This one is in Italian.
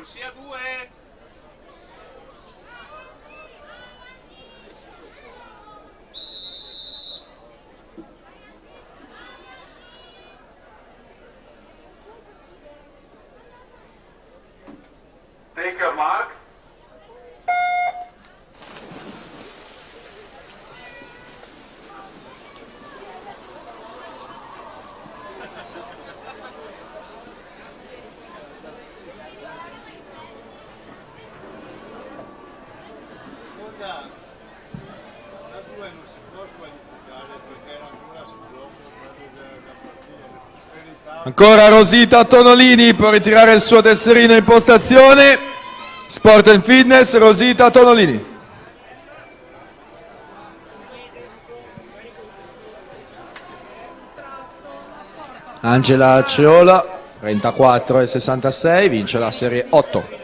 corsia 2. Take your mark. La 2 non si può squalificare perché era ancora sul gioco da partire. Ancora Rosita Tonolini per ritirare il suo tesserino in postazione. Sport and Fitness, Rosita Tonolini. Angela Ceola, 34,66, vince la serie 8.